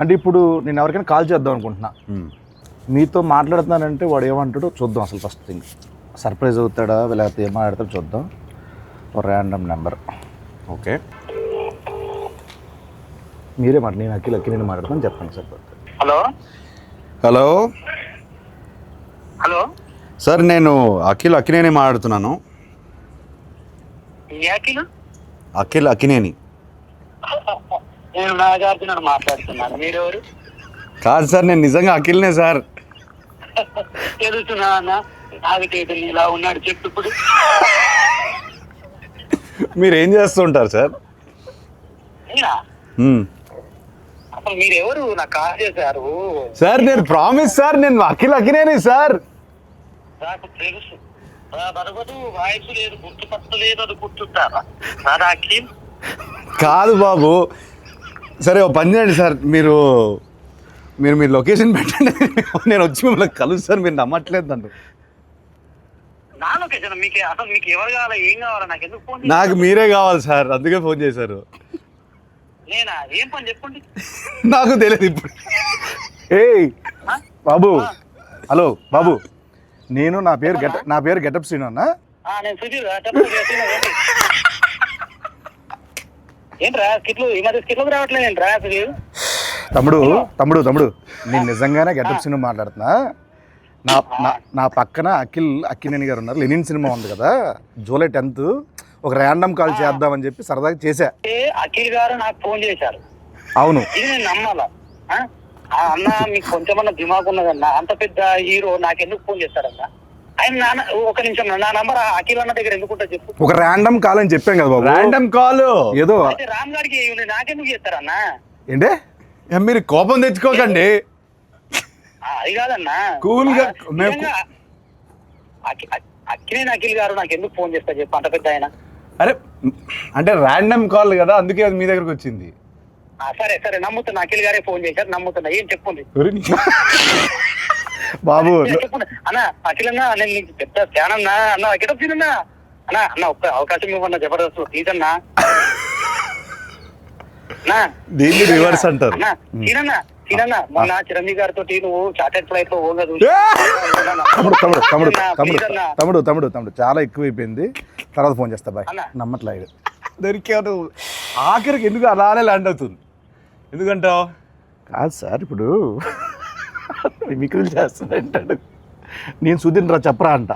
అంటే ఇప్పుడు నేను ఎవరికైనా కాల్ చేద్దాం అనుకుంటున్నా, మీతో మాట్లాడుతున్నానంటే వాడు ఏమంటాడో చూద్దాం. అసలు ఫస్ట్ థింగ్ సర్ప్రైజ్ అవుతాడా లేకపోతే ఏం మాట్లాడతాడో చూద్దాం. Random number. ఓకే, మీరే మాట, నేను నేను మాట్లాడతాను చెప్పండి sir. Hello hello hello sir, నేను అక్కినేని మాట్లాడుతున్నాను. అక్కినేని. నేను నాగార్జున మాట్లాడుతున్నాను. మీరెవరు? కాదు సార్, నేను నిజంగా అఖిల్నే సార్. తెలుస్తున్నా అన్న, నాగటేటని ఇలా ఉన్నాడు చెప్పు ఇప్పుడు. మీరు ఏం చేస్తుంటారు సార్? అసలు మీరెవరు? నాకు కాల్ చేశారు సార్. నేను ప్రామిస్ సార్, నేను అఖినేని సార్. నాకు తెలుసు, బరబదు వాయిస్ లేదు, గుర్తుపట్టలేదు, అది గుర్తుంటారా సార్? అఖిల్ కాదు బాబు. సరే, ఓ పని చేయండి సార్, మీరు లొకేషన్ పెట్టండి, నేను వచ్చి మిమ్మల్ని కలుస్తాను. మీరు నమ్మట్లేదు నన్ను. నా లొకేషన్ మీకు అసలు మీకు ఎవరు కావాలా, ఏం కావాలా? నాకు ఎందుకు ఫోన్? నాకు మీరే కావాలి సార్, అందుకే ఫోన్ చేశారు. నేనా? ఏం పని చెప్పండి. నాకు తెలియదు ఇప్పుడు. ఏయ్ బాబు, హలో బాబు, నా పేరు గెటప్ శ్రీను అన్న. నేను సుధీర్. ఏంట్రా స్కిట్లు ఈ మధ్య స్కిట్లోకి రావట్లేదు ఏంట్రా సుధీర్? తమ్ముడు నేను నిజంగానే గెటప్ శ్రీను మాట్లాడుతున్నా. నా పక్కన అక్కినేని గారు ఉన్నారు. లెనిన్ సినిమా ఉంది కదా, జూలై 10th ఒక ర్యాండమ్ కాల్ చేద్దామని చెప్పి సరదాగా చేశా. అఖిల్ గారు నాకు ఫోన్ చేశారు. అవును, ఇది నేను నమ్మాలా? అన్న మీకు కొంచెమన్నా దిమాగ్ ఉన్నదన్నా, అంత పెద్ద హీరో నాకు ఎందుకు ఫోన్ చేస్తారన్నా? ఆయన ఒక నిమిషం, నా నంబర్ అఖిల్ అన్న దగ్గర ఎందుకుంటా చెప్పు. ఒక ర్యాండమ్ కాల్ అని చెప్పాం కదా బాబు. ర్యాండమ్ కాల్ ఏదో రామ్ గారికి నాకెందుకు చేస్తారన్నా? ఏంటే మీరు కోపం తెచ్చుకోకండి. అది కాదన్నా, కూల్ గా అఖిలేని అఖిల్ గారు నాకు ఎందుకు ఫోన్ చేస్తారు చెప్పు, అంత పెద్ద ఆయన. అరే అంటే ర్యాండమ్ కాల్ కదా, అందుకే అది మీ దగ్గరకు వచ్చింది. సరే సరే, నమ్ముతున్నా అఖిల్ గారే ఫోన్ చేశారు, నమ్ముతున్నా. ఏం చెప్పండి బాబు. చెప్పండి అన్న. అఖిల్ అన్నా, నేను నీకు పెద్ద ఫ్యాన్ అన్నా. అన్న గెటప్ సీనన్నా అన్న ఒక్క అవకాశం ఇవ్వన్నా, జబర్దస్త్ ప్లీజ్ అన్నా. దీన్ని రివర్స్ అంటారు. సీనన్నా మొన్న చిరంజీవి గారితో నువ్వు చార్టెడ్ ఫ్లైట్ లో పోగదు. తమ్ముడు చాలా ఎక్కువైపోయింది, తర్వాత ఫోన్ చేస్తా బాయ్. నమ్మట్లేదు దొరికాడు. ఆఖరికి ఎందుకు అలానే ల్యాండ్ అవుతుంది? ఎందుకంటావు? కాదు సార్, ఇప్పుడు మిమిక్రీలు చేస్తానంటాడు. నేను సుధీర్ రా చెప్పరా అంట.